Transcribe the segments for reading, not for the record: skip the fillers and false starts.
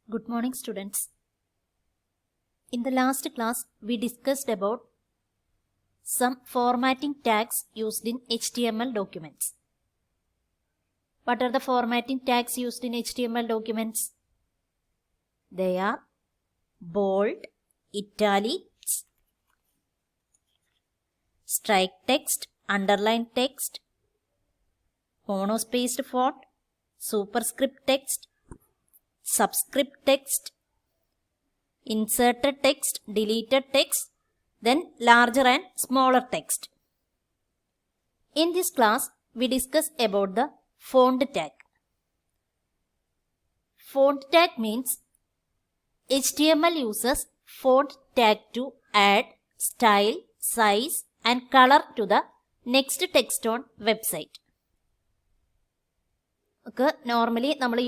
Good morning, students. In the last class, we discussed about some formatting tags used in HTML documents. What are the formatting tags used in HTML documents? They are bold, italics, strike text, underline text, monospaced font, superscript text, subscript text, inserted text, deleted text, then larger and smaller text. In this class, we discuss about the font tag. Font tag means HTML uses font tag to add style, size and color to the next text on website. ഒക്കെ normally നമ്മൾ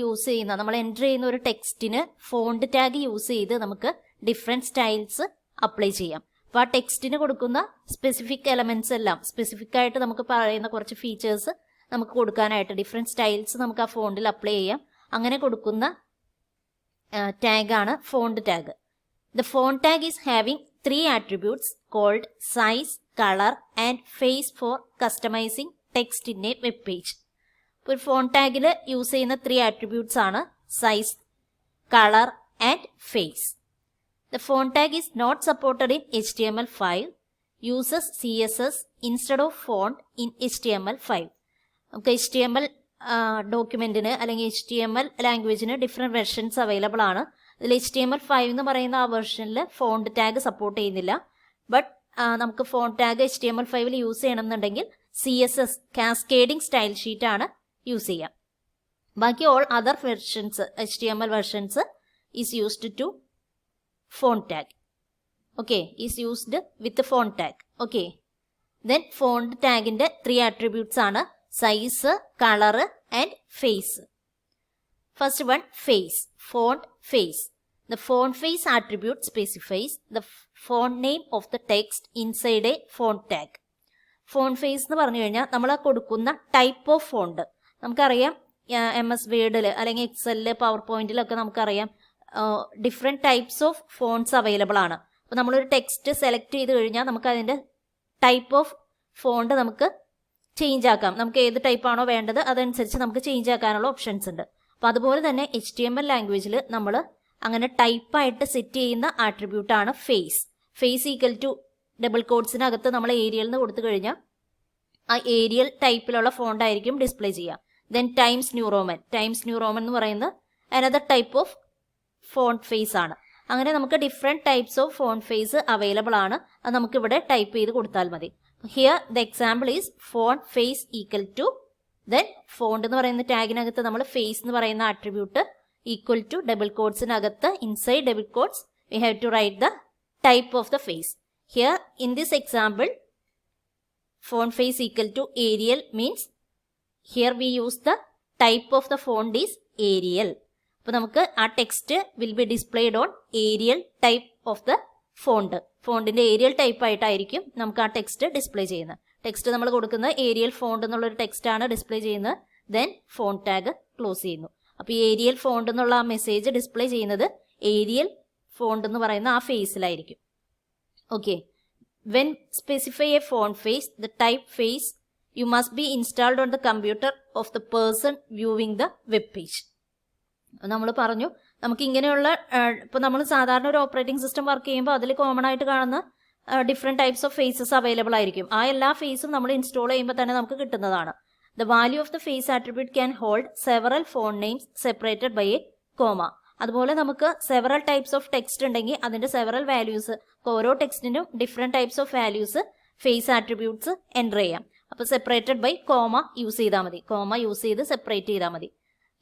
enter ചെയ്യുന്ന ഒരു ടെക്സ്റ്റിന് font tag use ചെയ്ത് നമുക്ക് different styles apply ചെയ്യാം. അപ്പോൾ ആ ടെക്സ്റ്റിന് കൊടുക്കുന്ന സ്പെസിഫിക് എലമെൻറ്റ്സ് എല്ലാം സ്പെസിഫിക് ആയിട്ട് നമുക്ക് പറയുന്ന കുറച്ച് ഫീച്ചേഴ്സ് നമുക്ക് കൊടുക്കാനായിട്ട് ഡിഫറെൻറ്റ് സ്റ്റൈൽസ് നമുക്ക് ആ ഫോണ്ടിൽ അപ്ലൈ ചെയ്യാം. അങ്ങനെ കൊടുക്കുന്ന ടാഗാണ് font tag. The font tag is having 3 attributes called size, colour and face for customising text in a web page. ഒരു ഫോണ്ട് ടാഗിൽ യൂസ് ചെയ്യുന്ന 3 attributes ആണ് size, colour and face. The font tag is not supported in HTML5, uses CSS instead of font in HTML5. നമുക്ക് HTML ഡോക്യുമെന്റിന് അല്ലെങ്കിൽ HTML ലാംഗ്വേജിന് different versions available ആണ്. ഇതിൽ HTML5 എന്ന് പറയുന്ന ആ വെർഷനിൽ ഫോണ്ട് ടാഗ് സപ്പോർട്ട് ചെയ്യുന്നില്ല. ബട്ട് നമുക്ക് ഫോണ്ട് ടാഗ് HTML5 യൂസ് ചെയ്യണമെന്നുണ്ടെങ്കിൽ CSS കാസ്കേഡിംഗ് സ്റ്റൈൽ ഷീറ്റ് ആണ് യൂസ് ചെയ്യാം. ബാക്കി all other versions HTML versions is used to font tag. Okay, is used with font tag. Okay, then font ടാഗിൻ്റെ 3 attributes ആണ് size, colour and face. First one, face. Font face. The font face attribute specifies the font name of the text inside a font tag. Font face എന്ന് പറഞ്ഞു കഴിഞ്ഞാൽ നമ്മൾ കൊടുക്കുന്ന type of font. നമുക്കറിയാം MS വേർഡിൽ അല്ലെങ്കിൽ എക്സലിൽ, പവർ പോയിന്റിലൊക്കെ നമുക്കറിയാം different types of fonts available ആണ്. അപ്പോൾ നമ്മളൊരു ടെക്സ്റ്റ് സെലക്ട് ചെയ്ത് കഴിഞ്ഞാൽ നമുക്ക് അതിൻ്റെ ടൈപ്പ് ഓഫ് ഫോണ്ട് നമുക്ക് ചേഞ്ച് ആക്കാം. നമുക്ക് ഏത് ടൈപ്പാണോ വേണ്ടത് അതനുസരിച്ച് നമുക്ക് ചേഞ്ച് ആക്കാനുള്ള ഓപ്ഷൻസ് ഉണ്ട്. അപ്പോൾ അതുപോലെ തന്നെ HTML ലാംഗ്വേജിൽ നമ്മൾ അങ്ങനെ ടൈപ്പായിട്ട് സെറ്റ് ചെയ്യുന്ന ആട്രിബ്യൂട്ടാണ് face. Face equal to double കോട്ട്സിനകത്ത് നമ്മൾ ഏരിയൽ എന്ന് കൊടുത്തു കഴിഞ്ഞാൽ ആ ഏരിയൽ ടൈപ്പിലുള്ള ഫോണ്ട് ആയിരിക്കും ഡിസ്പ്ലേ ചെയ്യുക. Then Times New Roman. Times New Roman എന്ന് പറയുന്നത് another type of font face ആണ്. അങ്ങനെ നമുക്ക് different types of font face available ആണ്. അത് നമുക്കിവിടെ ടൈപ്പ് ചെയ്ത് കൊടുത്താൽ മതി. Here the example is font face equal to, then font എന്ന് പറയുന്ന ടാഗിനകത്ത് നമ്മൾ ഫേസ് എന്ന് പറയുന്ന ആട്രിബ്യൂട്ട് ഈക്വൽ ടു ഡബിൾ കോട്ട്സിനകത്ത് inside double quotes we have to write the type of the face. Here in this example, font face equal to Arial means here we use the type of the font is Arial. അപ്പോൾ നമുക്ക് ആ text will be displayed on Arial type of the font. ഫോണ്ടിൻ്റെ Arial type ആയിട്ടായിരിക്കും നമുക്ക് ആ text display ചെയ്യുന്നത്. Text നമ്മൾ കൊടുക്കുന്നത് ഏരിയൽ ഫോണ്ട് എന്നുള്ളൊരു ടെക്സ്റ്റാണ് ഡിസ്പ്ലേ ചെയ്യുന്നത്. ദെൻ ഫോണ്ട് ടാഗ് ക്ലോസ് ചെയ്യുന്നു. അപ്പോൾ ഈ ഏരിയൽ ഫോണ്ട് എന്നുള്ള ആ മെസ്സേജ് ഡിസ്പ്ലേ ചെയ്യുന്നത് ഏരിയൽ ഫോണ്ട് എന്ന് പറയുന്ന ആ ഫേസിലായിരിക്കും. Okay, when specify a font face, the type face you must be installed on the computer of the person viewing the web page. നമ്മൾ പറഞ്ഞു നമുക്ക് ഇങ്ങനെയുള്ള ഇപ്പോൾ നമ്മൾ സാധാരണ ഒരു ഓപ്പറേറ്റിംഗ് സിസ്റ്റം വർക്ക് ചെയ്യുമ്പോൾ അതിൽ കോമൺ ആയിട്ട് കാണുന്ന different types of faces available ആയിരിക്കും. ആ എല്ലാ ഫേസും നമ്മൾ ഇൻസ്റ്റാൾ ചെയ്യുമ്പോൾ തന്നെ നമുക്ക് കിട്ടുന്നതാണ്. The value of the face attribute can hold several font names separated by a comma. അതുപോലെ നമുക്ക് സെവറൽ ടൈപ്സ് ഓഫ് ടെക്സ്റ്റ് ഉണ്ടെങ്കിൽ അതിൻ്റെ സെവറൽ വാല്യൂസ്, ഓരോ ടെക്സ്റ്റിനും different types of values face attributes enter ചെയ്യാം. അപ്പോൾ സെപ്പറേറ്റഡ് ബൈ കോമ യൂസ് ചെയ്താൽ മതി. കോമ യൂസ് ചെയ്ത് സെപ്പറേറ്റ് ചെയ്താൽ മതി.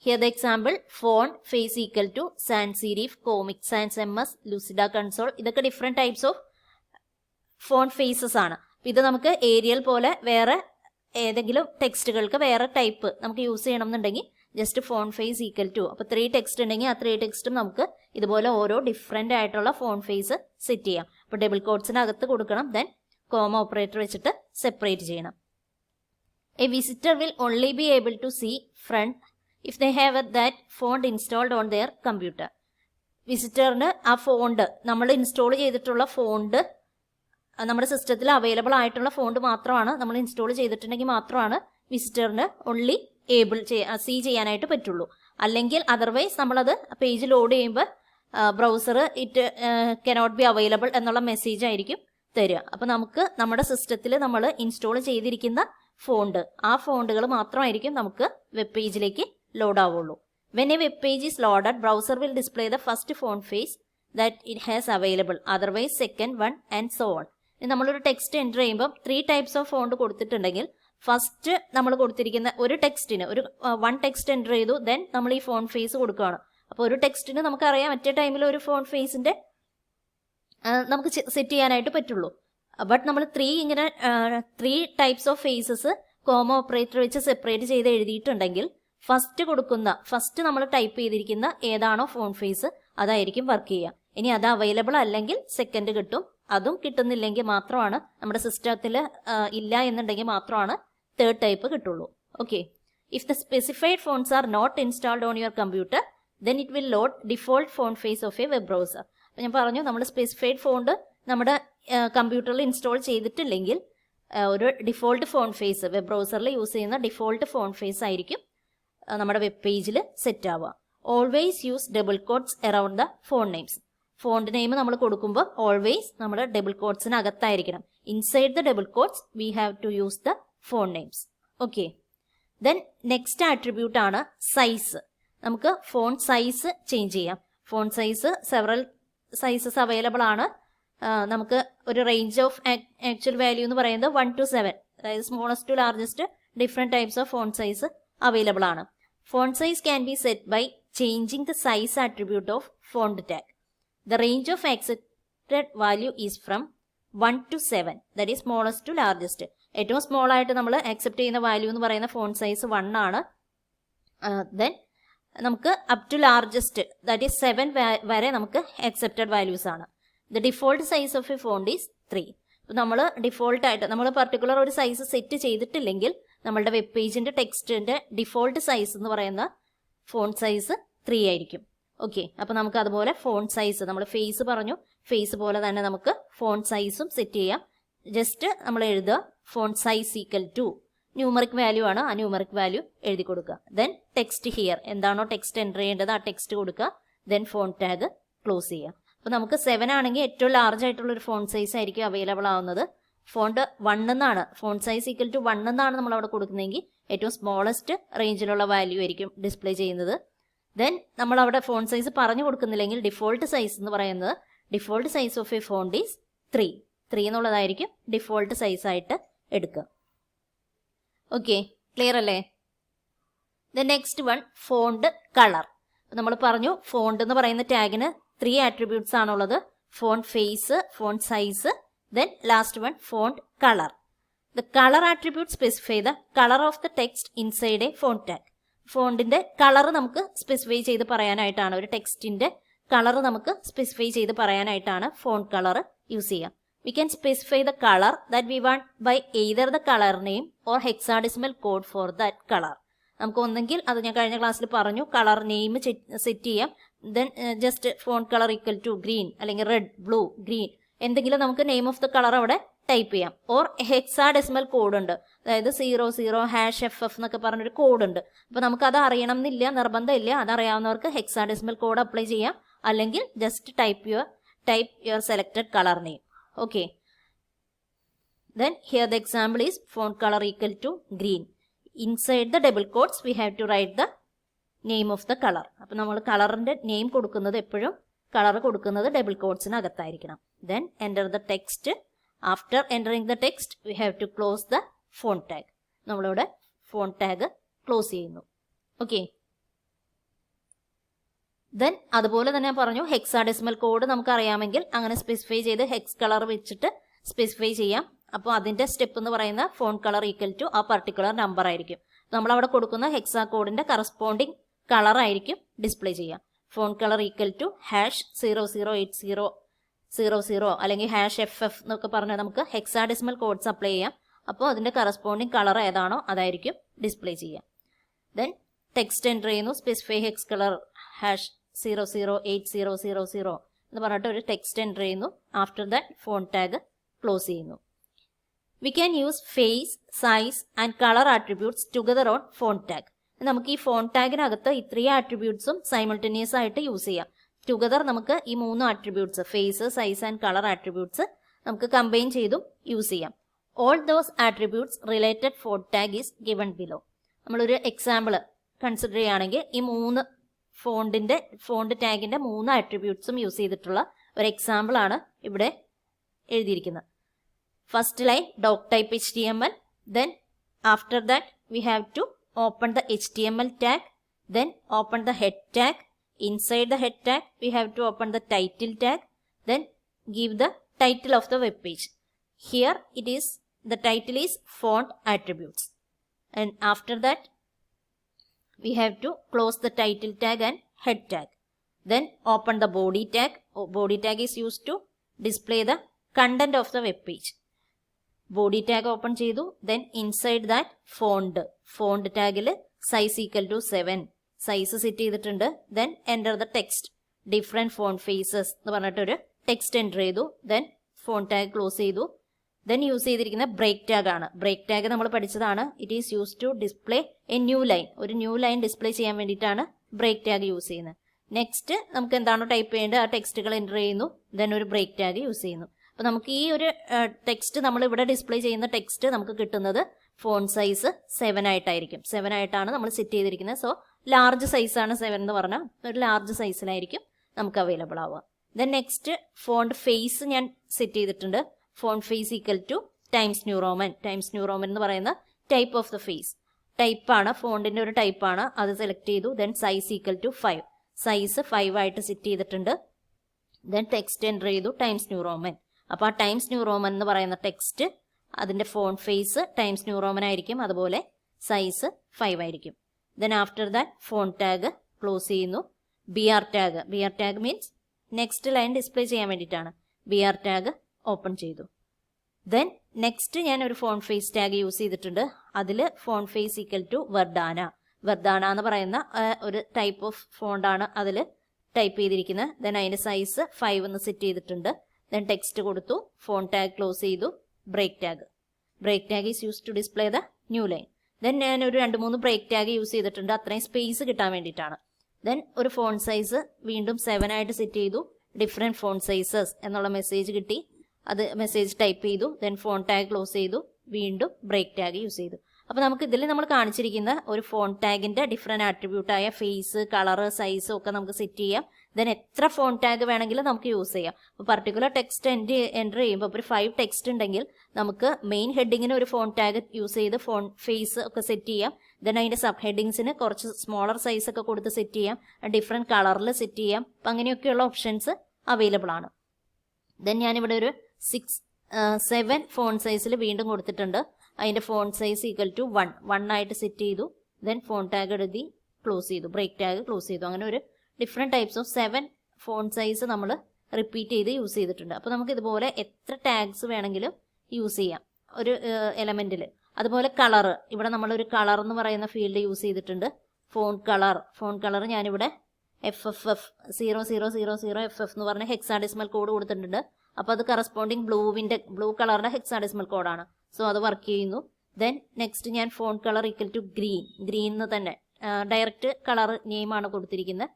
Here the example, font face equal to sans serif, comic sans MS, Lucida Console. ഇതൊക്കെ different types of font faces ആണ്. ഇത് നമുക്ക് ഏരിയൽ പോലെ വേറെ ഏതെങ്കിലും ടെക്സ്റ്റുകൾക്ക് വേറെ ടൈപ്പ് നമുക്ക് യൂസ് ചെയ്യണം എന്നുണ്ടെങ്കിൽ just font face equal to, അപ്പോൾ 3 ടെക്സ്റ്റ് ഉണ്ടെങ്കിൽ ആ 3 ടെക്സ്റ്റും നമുക്ക് ഇതുപോലെ ഓരോ ഡിഫറെൻ്റ് ആയിട്ടുള്ള ഫോണ്ട് ഫേസ് സെറ്റ് ചെയ്യാം. അപ്പോൾ ഡബിൾ കോട്ട്സിനകത്ത് കൊടുക്കണം, ദെൻ കോമ ഓപ്പറേറ്റർ വെച്ചിട്ട് സെപ്പറേറ്റ് ചെയ്യണം. A visitor will only be able to see front if they have that font installed on their computer. വിസിറ്ററിന് ആ ഫോണ്ട് നമ്മൾ ഇൻസ്റ്റാൾ ചെയ്തിട്ടുള്ള ഫോണ്ട് നമ്മുടെ സിസ്റ്റത്തിൽ അവൈലബിൾ ആയിട്ടുള്ള ഫോണ്ട് മാത്രമാണ് നമ്മൾ ഇൻസ്റ്റാൾ ചെയ്തിട്ടുണ്ടെങ്കിൽ മാത്രമാണ് വിസിറ്ററിന് ഓൺലി സീ ചെയ്യാനായിട്ട് പറ്റുള്ളൂ. അല്ലെങ്കിൽ അതർവൈസ് നമ്മളത് പേജ് ലോഡ് ചെയ്യുമ്പോൾ browser it cannot be available എന്നുള്ള മെസ്സേജ് ആയിരിക്കും തരിക. അപ്പോൾ നമുക്ക് നമ്മുടെ സിസ്റ്റത്തിൽ നമ്മൾ ഇൻസ്റ്റാൾ ചെയ്തിരിക്കുന്ന ഫോണ്ട് ആ ഫോണ്ടുകൾ മാത്രമായിരിക്കും നമുക്ക് വെബ് പേജിലേക്ക് ലോഡ് ആവുള്ളൂ. When a web page is loaded, browser will display the first font face that it has available, otherwise second one and so on. നമ്മളൊരു ടെക്സ്റ്റ് എൻ്റർ ചെയ്യുമ്പോൾ 3 types ഓഫ് ഫോണ്ട് കൊടുത്തിട്ടുണ്ടെങ്കിൽ first നമ്മൾ കൊടുത്തിരിക്കുന്ന ഒരു ടെക്സ്റ്റിന് ഒരു 1 text enter ചെയ്തു, then നമ്മൾ ഈ ഫോണ്ട് ഫേസ് കൊടുക്കുകയാണ്. അപ്പോൾ ഒരു ടെക്സ്റ്റിന് നമുക്കറിയാം മറ്റേ ടൈമിൽ ഒരു ഫോണ്ട് ഫേസിൻ്റെ നമുക്ക് സെറ്റ് ചെയ്യാനായിട്ട് പറ്റുള്ളൂ. ബട്ട് നമ്മൾ 3 types of faces comma operator വെച്ച് സെപ്പറേറ്റ് ചെയ്ത് എഴുതിയിട്ടുണ്ടെങ്കിൽ ഫസ്റ്റ് നമ്മൾ ടൈപ്പ് ചെയ്തിരിക്കുന്ന ഏതാണോ ഫോണ്ട് ഫേസ് അതായിരിക്കും വർക്ക് ചെയ്യുക. ഇനി അത് അവൈലബിൾ അല്ലെങ്കിൽ സെക്കൻഡ് കിട്ടും. അതും കിട്ടുന്നില്ലെങ്കിൽ മാത്രമാണ് നമ്മുടെ സിസ്റ്റത്തിൽ ഇല്ല എന്നുണ്ടെങ്കിൽ മാത്രമാണ് തേർഡ് ടൈപ്പ് കിട്ടുള്ളൂ. Okay, if the specified fonts are not installed on your computer then it will load default font face of a web browser. അപ്പോൾ ഞാൻ പറഞ്ഞു നമ്മൾ സ്പെസിഫൈഡ് ഫോണ്ട് നമ്മുടെ കമ്പ്യൂട്ടറിൽ ഇൻസ്റ്റാൾ ചെയ്തിട്ടില്ലെങ്കിൽ ഒരു ഡിഫോൾട്ട് ഫോണ്ട് ഫേസ് വെബ് ബ്രൗസറിൽ യൂസ് ചെയ്യുന്ന ഡിഫോൾട്ട് ഫോണ്ട് ഫേസ് ആയിരിക്കും നമ്മുടെ വെബ് പേജിൽ സെറ്റ് ആവുക. Always use double quotes around the font names. Font name നമ്മൾ കൊടുക്കുമ്പോൾ ഓൾവേസ് നമ്മൾ ഡബിൾ കോട്ട്സിനകത്തായിരിക്കണം. Inside the double quotes we have to use the font names. Okay, then next attribute ആണ് size. നമുക്ക് ഫോണ്ട് സൈസ് ചേഞ്ച് ചെയ്യാം. Font size several sizes available ആണ്. നമുക്ക് ഒരു റേഞ്ച് ഓഫ് ആക്ച്വൽ വാല്യൂ എന്ന് പറയുന്നത് 1 to 7, അതായത് smallest to largest different types of font size available ആണ്. Font size can be set by changing the size attribute of font tag. The range of accepted value is from 1 to 7, that is smallest to largest. ഏറ്റവും small ആയിട്ട് നമ്മൾ accept ചെയ്യുന്ന value എന്ന് പറയുന്ന font size 1 ആണ്. Then നമുക്ക് up to largest that is 7 വരെ നമുക്ക് അക്സെപ്റ്റഡ് വാല്യൂസ് ആണ്. The default size of a font is 3. നമ്മൾ ഡിഫോൾട്ടായിട്ട് നമ്മൾ പർട്ടിക്കുലർ ഒരു സൈസ് സെറ്റ് ചെയ്തിട്ടില്ലെങ്കിൽ നമ്മളുടെ വെബ് പേജിൻ്റെ ടെക്സ്റ്റിൻ്റെ ഡിഫോൾട്ട് സൈസ് എന്ന് പറയുന്ന ഫോണ്ട് സൈസ് 3 ആയിരിക്കും. ഓക്കെ, അപ്പോൾ നമുക്ക് അതുപോലെ ഫോണ്ട് സൈസ് നമ്മൾ ഫേസ് പറഞ്ഞു, ഫേസ് പോലെ തന്നെ നമുക്ക് ഫോണ്ട് സൈസും സെറ്റ് ചെയ്യാം. ജസ്റ്റ് നമ്മൾ എഴുതുക font size equal to numeric value ആണ്, ആ ന്യൂമറിക് വാല്യൂ എഴുതി കൊടുക്കുക. ദെൻ ടെക്സ്റ്റ് ഹിയർ എന്താണോ ടെക്സ്റ്റ് എൻ്റർ ചെയ്യേണ്ടത് ആ ടെക്സ്റ്റ് കൊടുക്കുക. ദെൻ ഫോണ്ട് ടാഗ് ക്ലോസ് ചെയ്യുക. അപ്പോൾ നമുക്ക് 7 ആണെങ്കിൽ ഏറ്റവും ലാർജ് ആയിട്ടുള്ളൊരു ഫോണ്ട് സൈസ് ആയിരിക്കും അവൈലബിൾ ആവുന്നത്. ഫോണ്ട് 1 എന്നാണ്, ഫോണ്ട് സൈസ് ഈക്വൽ ടു 1 എന്നാണ് നമ്മൾ അവിടെ കൊടുക്കുന്നതെങ്കിൽ ഏറ്റവും സ്മോളസ്റ്റ് റേഞ്ചിലുള്ള വാല്യൂ ആയിരിക്കും ഡിസ്പ്ലേ ചെയ്യുന്നത്. ദെൻ നമ്മൾ അവിടെ ഫോണ്ട് സൈസ് പറഞ്ഞു കൊടുക്കുന്നില്ലെങ്കിൽ ഡിഫോൾട്ട് സൈസ് എന്ന് പറയുന്നത് default size of a font is 3 എന്നുള്ളതായിരിക്കും ഡിഫോൾട്ട് സൈസ് ആയിട്ട് എടുക്കുക. ഓക്കെ, ക്ലിയർ അല്ലേ? The next one font colour. നമ്മൾ പറഞ്ഞു ഫോണ്ട് എന്ന് പറയുന്ന ടാഗിന് 3 ആട്രിബ്യൂട്ട്സ് ആണുള്ളത്. Font face, font size, then last one font color. The color attribute specify the color of the text inside a font tag. ഫോണ്ടിന്റെ colour നമുക്ക് specify ചെയ്ത് പറയാനായിട്ടാണ്, ഒരു ടെക്സ്റ്റിന്റെ കളർ നമുക്ക് സ്പെസിഫൈ ചെയ്ത് പറയാനായിട്ടാണ് ഫോണ്ട് കളർ യൂസ് ചെയ്യുക. We can specify the color that we want by either the color name or hexadecimal code for that color. നമുക്ക് ഒന്നെങ്കിൽ അത് ഞാൻ കഴിഞ്ഞ ക്ലാസ്സിൽ പറഞ്ഞു കളർ നെയിം സെറ്റ് ചെയ്യാം. Then just font colour equal to green അല്ലെങ്കിൽ റെഡ്, ബ്ലൂ, ഗ്രീൻ എന്തെങ്കിലും നമുക്ക് നെയിം ഓഫ് ദ കളർ അവിടെ ടൈപ്പ് ചെയ്യാം. ഓർ ഹെക്സാഡെസിമൽ കോഡ് ഉണ്ട്, അതായത് 00#FF എന്നൊക്കെ പറഞ്ഞൊരു കോഡ് ഉണ്ട്. അപ്പോൾ നമുക്കത് അറിയണം എന്നില്ല, നിർബന്ധമില്ല. അതറിയാവുന്നവർക്ക് ഹെക്സാഡെസിമൽ കോഡ് അപ്ലൈ ചെയ്യാം, അല്ലെങ്കിൽ just type your selected colour name. Okay, then here the example is font colour equal to green. Inside the double quotes we have to write the name of the colour. അപ്പോൾ നമ്മൾ കളറിൻ്റെ name കൊടുക്കുന്നത് എപ്പോഴും colour കൊടുക്കുന്നത് double കോട്ട്സിനകത്തായിരിക്കണം. Then enter the text. After entering the text we have to close the font tag. നമ്മളിവിടെ font tag close ചെയ്യുന്നു. Okay, then അതുപോലെ തന്നെ പറഞ്ഞു ഹെക്സാഡെസിമൽ കോഡ് നമുക്ക് അറിയാമെങ്കിൽ അങ്ങനെ സ്പെസിഫൈ ചെയ്ത് ഹെക്സ് കളർ വെച്ചിട്ട് സ്പെസിഫൈ ചെയ്യാം. അപ്പോൾ അതിൻ്റെ സ്റ്റെപ്പ് എന്ന് പറയുന്ന ഫോണ്ട് കളർ ഈക്വൽ ടു ആ പർട്ടിക്കുലർ നമ്പർ ആയിരിക്കും. നമ്മളവിടെ കൊടുക്കുന്ന ഹെക്സാ കോഡിൻ്റെ കറസ്പോണ്ടിങ് കളർ ആയിരിക്കും ഡിസ്പ്ലേ ചെയ്യുക. ഫോണ്ട് കളർ ഈക്വൽ ടു #008000 അല്ലെങ്കിൽ #FF എന്നൊക്കെ പറഞ്ഞാൽ നമുക്ക് ഹെക്സാഡെസിമൽ കോഡ്സ് അപ്ലൈ ചെയ്യാം. അപ്പോൾ അതിൻ്റെ കറസ്പോണ്ടിങ് കളർ ഏതാണോ അതായിരിക്കും ഡിസ്പ്ലേ ചെയ്യുക. ദെൻ ടെക്സ്റ്റ് എൻ്റർ ചെയ്യുന്നു, സ്പെസിഫൈ ഹെക്സ് കളർ 008000 എന്ന് പറഞ്ഞിട്ട് ഒരു ടെക്സ്റ്റ് എൻ്റർ ചെയ്യുന്നു. After that font tag close ചെയ്യുന്നു. We can use face, size and colour attributes together on font tag. നമുക്ക് ഈ ഫോണ്ട് ടാഗിനകത്ത് ഇത്രയും ആട്രിബ്യൂട്ട്സും സൈമൾട്ടേനിയസ് ആയിട്ട് യൂസ് ചെയ്യാം. ടുഗദർ നമുക്ക് ഈ 3 attributes face, size and colour attributes നമുക്ക് കമ്പൈൻ ചെയ്തും യൂസ് ചെയ്യാം. All those attributes related font tag is given below. നമ്മളൊരു എക്സാമ്പിൾ കൺസിഡർ ചെയ്യുകയാണെങ്കിൽ ഈ 3 ഫോണ്ട് ടാഗിന്റെ 3 ആട്രിബ്യൂട്ട്സും യൂസ് ചെയ്തിട്ടുള്ള ഒരു എക്സാമ്പിൾ ആണ് ഇവിടെ എഴുതിയിരിക്കുന്നത്. First line doc type HTML, then after that we have to open the HTML tag, then open the head tag. Inside the head tag we have to open the title tag, then give the title of the web page. Here the title is font attributes, and after that we have to close the title tag and head tag. Then open the body tag. Body tag is used to display the content of the web page. Body tag open ചെയ്തു. Then inside that font tagൽ size equal to 7 size set ചെയ്തിട്ടുണ്ട്. Then enter the text, different font faces എന്ന് പറഞ്ഞിട്ടൊരു text enter ചെയ്തു. Then font tag close ചെയ്തു. Then use ചെയ്തിരിക്കുന്ന break tag ആണ്. Break tag നമ്മൾ പഠിച്ചതാണ്. It is use to display a new line. ഒരു ന്യൂ ലൈൻ ഡിസ്പ്ലേ ചെയ്യാൻ വേണ്ടിയിട്ടാണ് ബ്രേക്ക് ടാഗ് യൂസ് ചെയ്യുന്നത്. നെക്സ്റ്റ് നമുക്ക് എന്താണോ ടൈപ്പ് ചെയ്യേണ്ടത് ആ ടെക്സ്റ്റുകൾ എൻ്റർ ചെയ്യുന്നു. ദെൻ ഒരു ബ്രേക്ക് ടാഗ് യൂസ് ചെയ്യുന്നു. അപ്പോൾ നമുക്ക് ഈ ഒരു ടെക്സ്റ്റ് നമ്മൾ ഇവിടെ ഡിസ്പ്ലേ ചെയ്യുന്ന ടെക്സ്റ്റ് നമുക്ക് കിട്ടുന്നത് ഫോണ്ട് സൈസ് 7 ആയിട്ടായിരിക്കും. 7 ആയിട്ടാണ് നമ്മൾ സെറ്റ് ചെയ്തിരിക്കുന്നത്. സോ ലാർജ് സൈസാണ് 7 എന്ന് പറഞ്ഞാൽ ഒരു ലാർജ് സൈസിലായിരിക്കും നമുക്ക് അവൈലബിൾ ആവുക. ദെൻ നെക്സ്റ്റ് ഫോണ്ട് ഫേസ് ഞാൻ സെറ്റ് ചെയ്തിട്ടുണ്ട്. Font face equal to Times New Roman. Times New Roman എന്ന് പറയുന്ന ടൈപ്പ് ഓഫ് ദ ഫേസ് ടൈപ്പാണ്, ഫോണ്ടിന്റെ ഒരു ടൈപ്പാണ്. അത് സെലക്ട് ചെയ്തു. Then size equal to 5. Size 5 ആയിട്ട് സെറ്റ് ചെയ്തിട്ടുണ്ട്. ദെൻ ടെക്സ്റ്റ് എൻ്റർ ചെയ്തു ടൈംസ് ന്യൂ റോമൻ. അപ്പോൾ ആ ടൈംസ് ന്യൂ റോമൻ എന്ന് പറയുന്ന ടെക്സ്റ്റ് അതിന്റെ font face Times New Roman ആയിരിക്കും. അതുപോലെ സൈസ് 5 ആയിരിക്കും. Then after that font tag close ചെയ്യുന്നു. BR tag means next line display ചെയ്യാൻ വേണ്ടിയിട്ടാണ്. BR ടാഗ് ഓപ്പൺ ചെയ്തു. ദെൻ നെക്സ്റ്റ് ഞാൻ ഒരു ഫോണ്ട് ഫേസ് ടാഗ് യൂസ് ചെയ്തിട്ടുണ്ട്. അതിൽ ഫോണ്ട് ഫേസ് ഈക്വൽ ടു വെർഡാന എന്ന് പറയുന്ന ഒരു ടൈപ്പ് ഓഫ് ഫോണ്ടാണ് അതിൽ ടൈപ്പ് ചെയ്തിരിക്കുന്നത്. ദെൻ അതിന്റെ സൈസ് 5 എന്ന് സെറ്റ് ചെയ്തിട്ടുണ്ട്. ദെൻ ടെക്സ്റ്റ് കൊടുത്തു. ഫോണ്ട് ടാഗ് ക്ലോസ് ചെയ്തു. Break tag is use to display the new line. Then ഞാൻ ഒരു 2-3 ബ്രേക്ക് ടാഗ് യൂസ് ചെയ്തിട്ടുണ്ട്. അത്രയും സ്പേസ് കിട്ടാൻ വേണ്ടിയിട്ടാണ്. ദെൻ ഒരു ഫോണ്ട് സൈസ് വീണ്ടും 7 ആയിട്ട് സെറ്റ് ചെയ്തു. ഡിഫറെൻറ്റ് ഫോണ്ട് സൈസസ് എന്നുള്ള മെസ്സേജ് കിട്ടി. അത് മെസ്സേജ് ടൈപ്പ് ചെയ്തു. ദെൻ ഫോണ്ട് ടാഗ് ക്ലോസ് ചെയ്തു. വീണ്ടും ബ്രേക്ക് ടാഗ് യൂസ് ചെയ്തു. അപ്പോൾ നമുക്ക് ഇതിൽ നമ്മൾ കാണിച്ചിരിക്കുന്ന ഒരു ഫോണ്ട് ടാഗിന്റെ ഡിഫറെൻറ്റ് ആട്രിബ്യൂട്ടായ ഫേസ്, കളർ, സൈസ് ഒക്കെ നമുക്ക് സെറ്റ് ചെയ്യാം. ദെൻ എത്ര ഫോണ്ട് ടാഗ് വേണമെങ്കിലും നമുക്ക് യൂസ് ചെയ്യാം. അപ്പോൾ പർട്ടിക്കുലർ ടെക്സ്റ്റ് എൻ്റർ ചെയ്യുമ്പോൾ ഒരു 5 ടെക്സ്റ്റ് ഉണ്ടെങ്കിൽ നമുക്ക് മെയിൻ ഹെഡിങ്ങിന് ഒരു ഫോണ്ട് ടാഗ് യൂസ് ചെയ്ത് ഫോണ്ട് ഫേസ് ഒക്കെ സെറ്റ് ചെയ്യാം. ദെൻ അതിന്റെ സബ് ഹെഡിങ്സിന് കുറച്ച് സ്മോളർ സൈസ് ഒക്കെ കൊടുത്ത് സെറ്റ് ചെയ്യാം. ഡിഫറെൻറ്റ് കളറിൽ സെറ്റ് ചെയ്യാം. അപ്പം അങ്ങനെയൊക്കെയുള്ള ഓപ്ഷൻസ് അവൈലബിൾ ആണ്. ദെൻ ഞാനിവിടെ ഒരു 7 ഫോണ്ട് സൈസിൽ വീണ്ടും കൊടുത്തിട്ടുണ്ട്. അതിന്റെ ഫോണ്ട് സൈസ് ഈക്വൽ ടു 1 ആയിട്ട് സെറ്റ് ചെയ്തു. ദെൻ ഫോണ്ട് ടാഗ് എഴുതി ക്ലോസ് ചെയ്തു. ബ്രേക്ക് ടാഗ് ക്ലോസ് ചെയ്തു. അങ്ങനെ ഒരു different types of 7 font size നമ്മൾ റിപ്പീറ്റ് ചെയ്ത് യൂസ് ചെയ്തിട്ടുണ്ട്. അപ്പോൾ നമുക്ക് ഇതുപോലെ എത്ര ടാഗ്സ് വേണമെങ്കിലും യൂസ് ചെയ്യാം ഒരു എലമെന്റിൽ. അതുപോലെ കളർ, ഇവിടെ നമ്മളൊരു കളർ എന്ന് പറയുന്ന ഫീൽഡ് യൂസ് ചെയ്തിട്ടുണ്ട്. ഫോണ്ട് കളർ ഞാനിവിടെ FFF 0000FF എന്ന് പറഞ്ഞ ഹെക്സാഡെസിമൽ കോഡ് കൊടുത്തിട്ടുണ്ട്. അപ്പോൾ അത് കറസ്പോണ്ടിങ് ബ്ലൂ കളറിന്റെ ഹെക്സാഡെസിമൽ കോഡാണ്. സോ അത് വർക്ക് ചെയ്യുന്നു. ദെൻ നെക്സ്റ്റ് ഞാൻ font colour equal to green എന്ന് തന്നെ ഡയറക്റ്റ് കളർ നെയിമാണ് കൊടുത്തിരിക്കുന്നത്.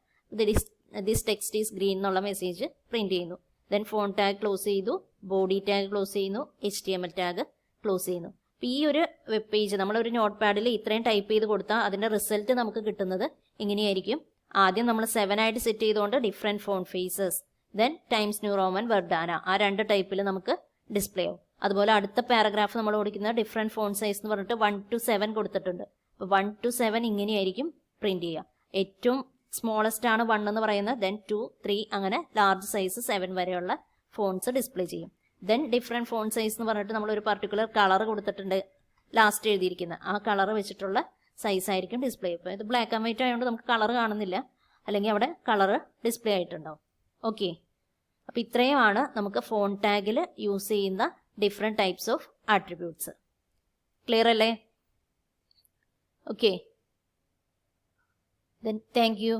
ദിസ് ടെക്സ്റ്റ് ഈസ് ഗ്രീൻ എന്നുള്ള മെസ്സേജ് പ്രിന്റ് ചെയ്യുന്നു. ദെൻ ഫോണ്ട് ടാഗ് ക്ലോസ് ചെയ്തു. ബോഡി ടാഗ് ക്ലോസ് ചെയ്യുന്നു. HTML ടാഗ് ക്ലോസ് ചെയ്യുന്നു. അപ്പോൾ ഈ ഒരു വെബ് പേജ് നമ്മളൊരു നോട്ട് പാഡിൽ ഇത്രയും ടൈപ്പ് ചെയ്ത് കൊടുത്താൽ അതിന്റെ റിസൾട്ട് നമുക്ക് കിട്ടുന്നത് ഇങ്ങനെയായിരിക്കും. ആദ്യം നമ്മൾ 7 ആയിട്ട് സെറ്റ് ചെയ്തുകൊണ്ട് different font faces, then Times New Roman, Verdana, ആ 2 ടൈപ്പിൽ നമുക്ക് ഡിസ്പ്ലേ ആവും. അതുപോലെ അടുത്ത പാരഗ്രാഫ് നമ്മൾ കൊടുക്കുന്ന ഡിഫറെൻറ്റ് ഫോണ്ട് സൈസ് എന്ന് പറഞ്ഞിട്ട് 1 to 7 കൊടുത്തിട്ടുണ്ട്. അപ്പോൾ 1 to 7 ഇങ്ങനെയായിരിക്കും പ്രിന്റ് ചെയ്യുക. ഏറ്റവും സ്മോളസ്റ്റ് ആണ് 1 എന്ന് പറയുന്നത്. ദെൻ 2, 3 അങ്ങനെ ലാർജ് സൈസ് 7 വരെയുള്ള ഫോൺസ് ഡിസ്പ്ലേ ചെയ്യും. ദെൻ ഡിഫറെൻറ്റ് ഫോണ്ട് സൈസ് എന്ന് പറഞ്ഞിട്ട് നമ്മൾ ഒരു പർട്ടിക്കുലർ കളർ കൊടുത്തിട്ടുണ്ട്. ലാസ്റ്റ് എഴുതിയിരിക്കുന്ന ആ കളർ വെച്ചിട്ടുള്ള സൈസ് ആയിരിക്കും ഡിസ്പ്ലേ. ഇപ്പോൾ ഇത് ബ്ലാക്ക് ആൻഡ് വൈറ്റ് ആയതുകൊണ്ട് നമുക്ക് കളർ കാണുന്നില്ല, അല്ലെങ്കിൽ അവിടെ കളർ ഡിസ്പ്ലേ ആയിട്ടുണ്ടാവും. ഓക്കെ, അപ്പോൾ ഇത്രയുമാണ് നമുക്ക് ഫോണ്ട് ടാഗിൽ യൂസ് ചെയ്യുന്ന different types of attributes. Clear അല്ലേ? Okay, then thank you.